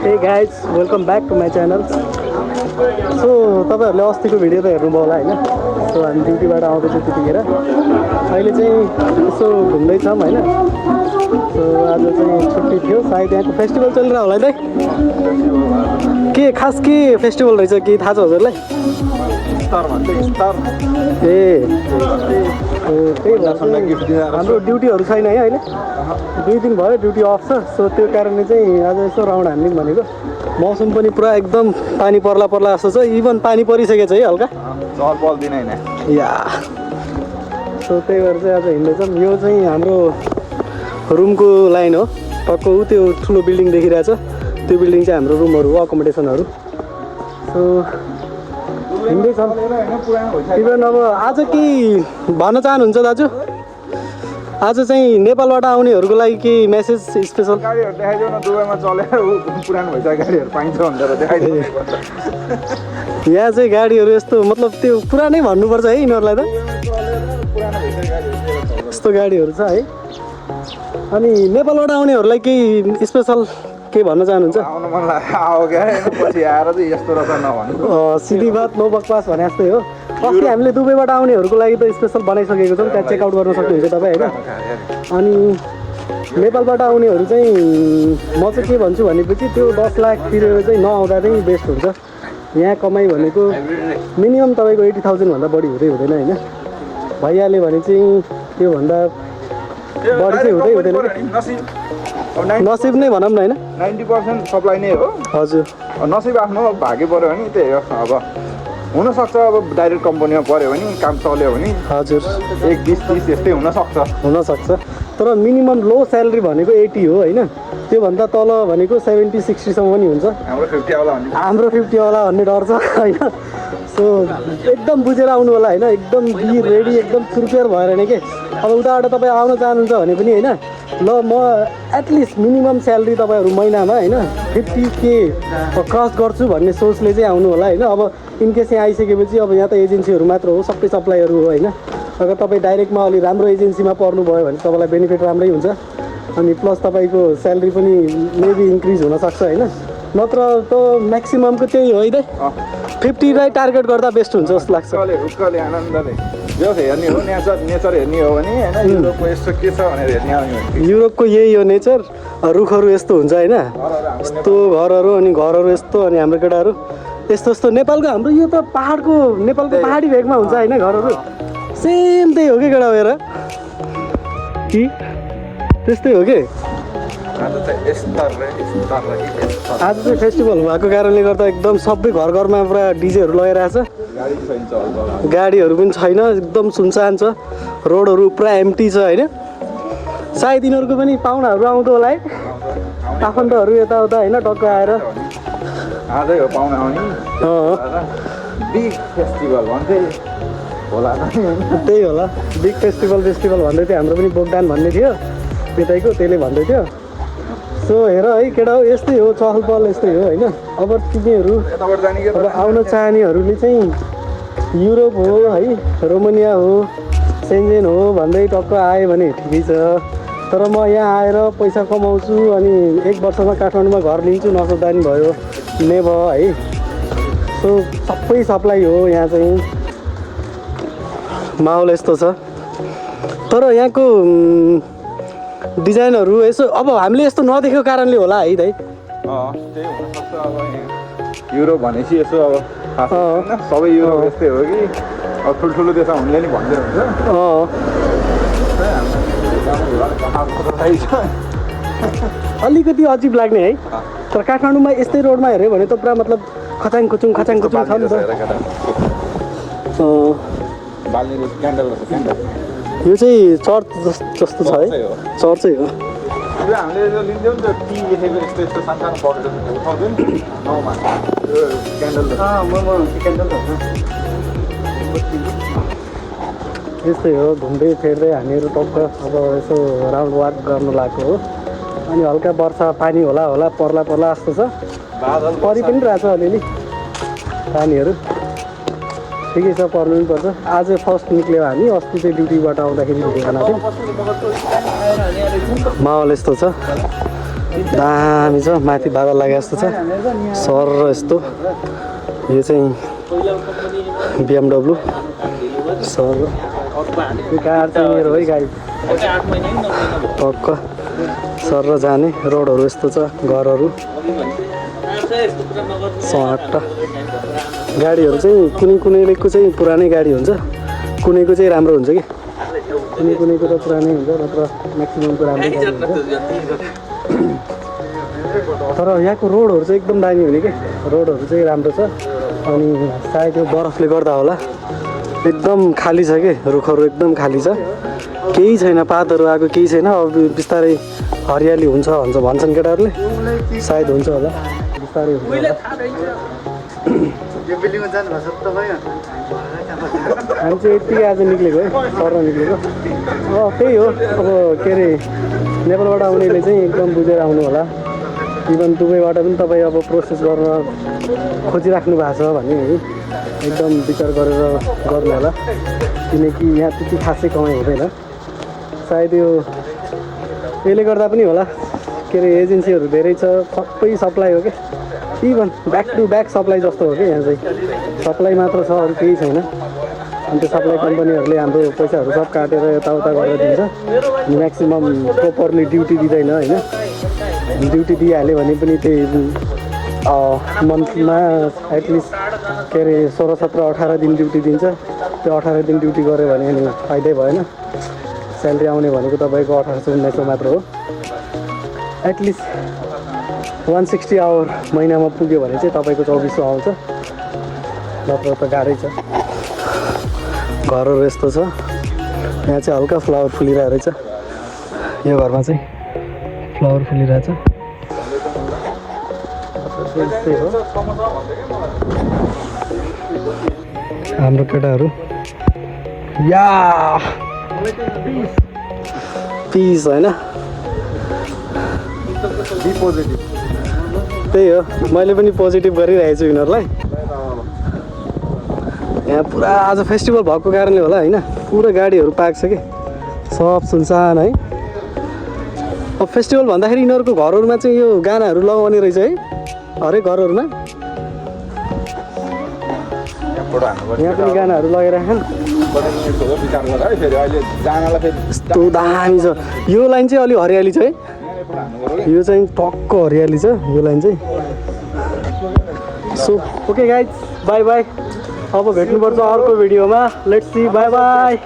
Hey guys, welcome back to my channel. So तपाईहरुले अस्तिको video त हेर्नुभयो होला हैन. सो हामी ड्युटीबाट आउँदैछौँ त्यतिखेर. अहिले चाहिँ यसो घुम्दै छौँ हैन. सो आज चाहिँ छुट्टी थियो. सायद यहाँको फेस्टिभल चलिरहेको होला है. के खास के फेस्टिभल रहेछ के थाहा छ हजुरलाई? स्टार भन्छ स्टार ए हाम्रो ड्युटीहरू छैन है अहिले. 2 दिन भयो ड्युटी अफ छ. सो त्यो कारणले चाहिँ आज यसो राउन्ड हान्ने भनेको. मौसम पनि पुरा एकदम पानी पर्ला जस्तो छ. इभन पानी परिसकेको छ है हल्का. चहल पहल दिन हैन या सो त्यही भएर चाहिँ आज हिँड्दैछौँ. यो चाहिँ हाम्रो रुमको लाइन हो. टक्क ऊ त्यो ठुलो बिल्डिङ देखिरहेछ. त्यो बिल्डिङ चाहिँ हाम्रो रुमहरू हो, अकोमोडेसनहरू. सो हिँड्दैछौँ. इभन अब आज के भन्न चाहनुहुन्छ दाजु? आज चाहिँ नेपालबाट आउनेहरूको लागि के मेसेज स्पेसल? गाडीहरु देखाइदेऊ न. दुबईमा चलेर पुरानो भइसक्यो गाडीहरु पाइन्छ भनेर देखाइदेऊ. यहाँ चाहिँ गाडीहरू यस्तो मतलब त्यो पुरानै भन्नुपर्छ है यिनीहरूलाई त. पुरानो भइसक्यो गाडीहरु यस्तो गाडीहरू छ है. अनि नेपालबाट आउनेहरूलाई केही स्पेसल के भन्न चाहनुहुन्छ? आउन मन लाग्यो आओ क्या पछि आएर चाहिँ यस्तो रहेछ नभन्नु. सिधी बात नो बकवास भने जस्तै हो. अस्ति हामीले दुबईबाट आउनेहरूको लागि त स्पेसल बनाइसकेको छौँ. त्यहाँ चेकआउट गर्न सक्नुहुन्छ तपाईँ होइन. अनि नेपालबाट आउनेहरू चाहिँ म चाहिँ के भन्छु भनेपछि त्यो 10 लाख तिरेर चाहिँ नआउँदा चाहिँ बेस्ट हुन्छ. यहाँ कमाइ भनेको मिनिमम तपाईँको 80,000 भन्दा बढी हुँदैन होइन. भइहाल्यो भने चाहिँ त्योभन्दा बढी चाहिँ हुँदैन. नसिब नै भनौँ न होइन. 90% सप्लाई नै हो. हजुर नसिब आफ्नो भाग्य पर्यो भने त्यही हो. अब हुनसक्छ अब डाइरेक्ट कम्पनीमा पऱ्यो भने काम चल्यो भने हजुर 1-20-30 यस्तै हुनसक्छ. तर मिनिमम लो स्यालेरी भनेको 80 हो होइन. त्योभन्दा तल भनेको 70-60 सम्म पनि हुन्छ. हाम्रो 50 वाला भन्ने हाम्रो 50 वाला भन्ने डर छ होइन. सो एकदम बुझेर आउनु होला होइन. एकदम बी रेडी एकदम प्रिपेयर भएर नै के. अब उताबाट तपाईँ आउन चाहनुहुन्छ भने पनि होइन. ल म एटलिस्ट मिनिमम स्यालेरी तपाईँहरू महिनामा होइन 50K क्रस गर्छु भन्ने सोचले चाहिँ आउनु होला होइन. अब इनकेस यहाँ आइसकेपछि अब यहाँ त एजेन्सीहरू मात्र हो, सबै सप्लाईहरू हो होइन. अगर तपाईँ डाइरेक्टमा अलि राम्रो एजेन्सीमा पर्नुभयो भने तपाईँलाई बेनिफिट राम्रै हुन्छ. अनि प्लस तपाईँको स्यालेरी पनि मेबी इन्क्रिज हुनसक्छ होइन. नत्र त म्याक्सिममको त्यही हो है त. 50लाई टार्गेट गर्दा बेस्ट हुन्छ जस्तो लाग्छ. उकाले आनन्दले जो हेर्ने हो नेचर हेर्ने हो भने होइन. युरोपको यस्तो के छ भनेर हेर्ने आउने. युरोपको यही हो नेचर. रुखहरू यस्तो हुन्छ होइन. यस्तो घरहरू अनि घरहरू यस्तो अनि हाम्रो केटाहरू यस्तो नेपालको हाम्रो यो त नेपालको पहाडी भेगमा हुन्छ होइन घरहरू. सेम त्यही हो कि केटा भएर कि त्यस्तै हो कि. आज चाहिँ फेस्टिभल भएको कारणले गर्दा एकदम सबै घरमा पुरा डिजेहरू लगाइरहेछ. गाडीहरू पनि छैन. एकदम सुनसान छ. रोडहरू पुरा एम्टी छ होइन. सायद यिनीहरूको पनि पाहुनाहरू आउँदो होला है. आफन्तहरू यताउता होइन टक्क आएर आजै हो पाहुना आउने. बिग फेस्टिभल भन्थे होला. त्यही होला बिग फेस्टिभल भन्दै थियो. हाम्रो पनि बोगदान भन्ने थियो त्यतैको, त्यसले भन्दै थियो. सो हेर है केटा हो यस्तै हो. चहल पहल यस्तै हो होइन. अब तिमीहरू अब आउन चाहनेहरूले चाहिँ युरोप हो है, रोमानिया हो, सेन्जेन हो भन्दै टक्क आयो भने ठिकै छ. तर म यहाँ आएर पैसा कमाउँछु अनि 1 वर्षमा काठमाडौँमा घर लिन्छु नसोच्दा नि भयो नेभर है. सो सबै सप्लाई हो यहाँ चाहिँ. माहौल यस्तो छ. तर यहाँको डिजाइनहरू यसो अब हामीले यस्तो नदेखेको कारणले होला है दाइ. त्यही हुनसक्छ. अब युरोप भनेपछि यसो अब सबै युरोप यस्तै हो कि अब ठुल्ठुलो देश हुनेले नि भन्दै हुन्छ. अलिकति अजिब लाग्ने है. तर काठमाडौँमा यस्तै रोडमा हेऱ्यो भने त पुरा मतलब खचाङ खुचुङ छ नि त. यो चाहिँ चर्च जस्तो छ है. चर्चै हो. हामीले लिन्थ्यौँ नि त टी लेखेको यस्तो सानो बटलहरू उठाउँथ्यौँ नि नाउँमा क्यान्डल. यस्तै हो. घुम्दै फेर्दै हामीहरू टक्क अब यसो राउन्ड वाक गर्नु लागेको हो. अनि हल्का वर्षा पानी होला पर्ला जस्तो छ. परि पनि रहेछ अलिअलि पानीहरू. ठिकै छ पर्नु पनि पर्छ. आज फर्स्ट निक्ल्यो हामी. अस्ति चाहिँ ड्युटीबाट आउँदाखेरि भिडियो बनाएको थियौँ. माहौल यस्तो छ. दामी छ माथि बादल लागे जस्तो छ सर यस्तो यो चाहिँ BMW सर यो कार चाहिँ मेरो है गाडी टक्क सर र जाने रोडहरू यस्तो छ घरहरू सट्ट गाडीहरू चाहिँ कुनैको चाहिँ पुरानै गाडी हुन्छ कुनैको चाहिँ राम्रो हुन्छ कि कुनैको त पुरानै हुन्छ नत्र म्याक्सिममको राम्रै गाडी हुन्छ तर यहाँको रोडहरू चाहिँ एकदम दामी हुने कि रोडहरू चाहिँ राम्रो छ अनि सायद यो बरफले गर्दा होला एकदम खाली छ कि रुखहरू एकदम खाली छ केही छैन पातहरू आएको केही छैन अब बिस्तारै हरियाली हुन्छ भन्छन् केटाहरूले सायद हुन्छ होला बिस्तारै हुन्छ होला। हामी चाहिँ यति आज निक्लेको है सर निक्लेको त्यही हो अब के अरे नेपालबाट आउनेले चाहिँ एकदम बुझेर आउनु होला इभन दुबईबाट पनि तपाईँ अब प्रोसेस गर्न खोजिराख्नु भएको छ भने है एकदम विचार गरेर गर्नु होला किनकि यहाँ त्यति खासै कमाइ हुँदैन सायद यो यसले गर्दा पनि होला के अरे एजेन्सीहरू धेरै छ सबै सप्लाई हो क्या even back to back supply जस्तो हो क्या यहाँ चाहिँ सप्लाई मात्र छ अरू केही छैन अनि त्यो सप्लाई कम्पनीहरूले हाम्रो पैसाहरू सब काटेर यताउता गरेर दिन्छ म्याक्सिमम् प्रोपरली ड्युटी दिँदैन होइन ड्युटी दिइहाल्यो भने पनि त्यही मन्थमा एटलिस्ट के अरे 16, 17, 18 दिन ड्युटी दिन्छ त्यो 18 दिन ड्युटी गऱ्यो भने अनि फाइदै भएन स्यालेरी आउने भनेको तपाईँको 1800-1900 मात्र हो एटलिस्ट 160 आवर महिनामा पुग्यो भने चाहिँ तपाईँको 2400 आउँछ नत्र त गाह्रै छ घरहरू यस्तो छ यहाँ चाहिँ हल्का फ्लावर फुलिरहेको रहेछ यो घरमा चाहिँ फ्लावर फुलिरहेछ हाम्रो केटाहरू या पिस होइन त्यही हो मैले पनि पोजिटिभ गरिरहेको छु यिनीहरूलाई यहाँ पुरा आज फेस्टिभल भएको कारणले होला होइन पुरा गाडीहरू पाएको छ कि सब सुनसान है अब फेस्टिभल भन्दाखेरि यिनीहरूको घरहरूमा चाहिँ यो गानाहरू लगाउने रहेछ है हरेक घरहरूमा यहाँ पनि गानाहरू लगाइराखन् यस्तो दामी छ यो लाइन चाहिँ अलि हरियाली छ है यो चाहिँ टक्क हरियाली छ यो लाइन चाहिँ so okay guys by by अब भेट्नुपर्छ अर्को भिडियोमा लेट्स सी बाई बाई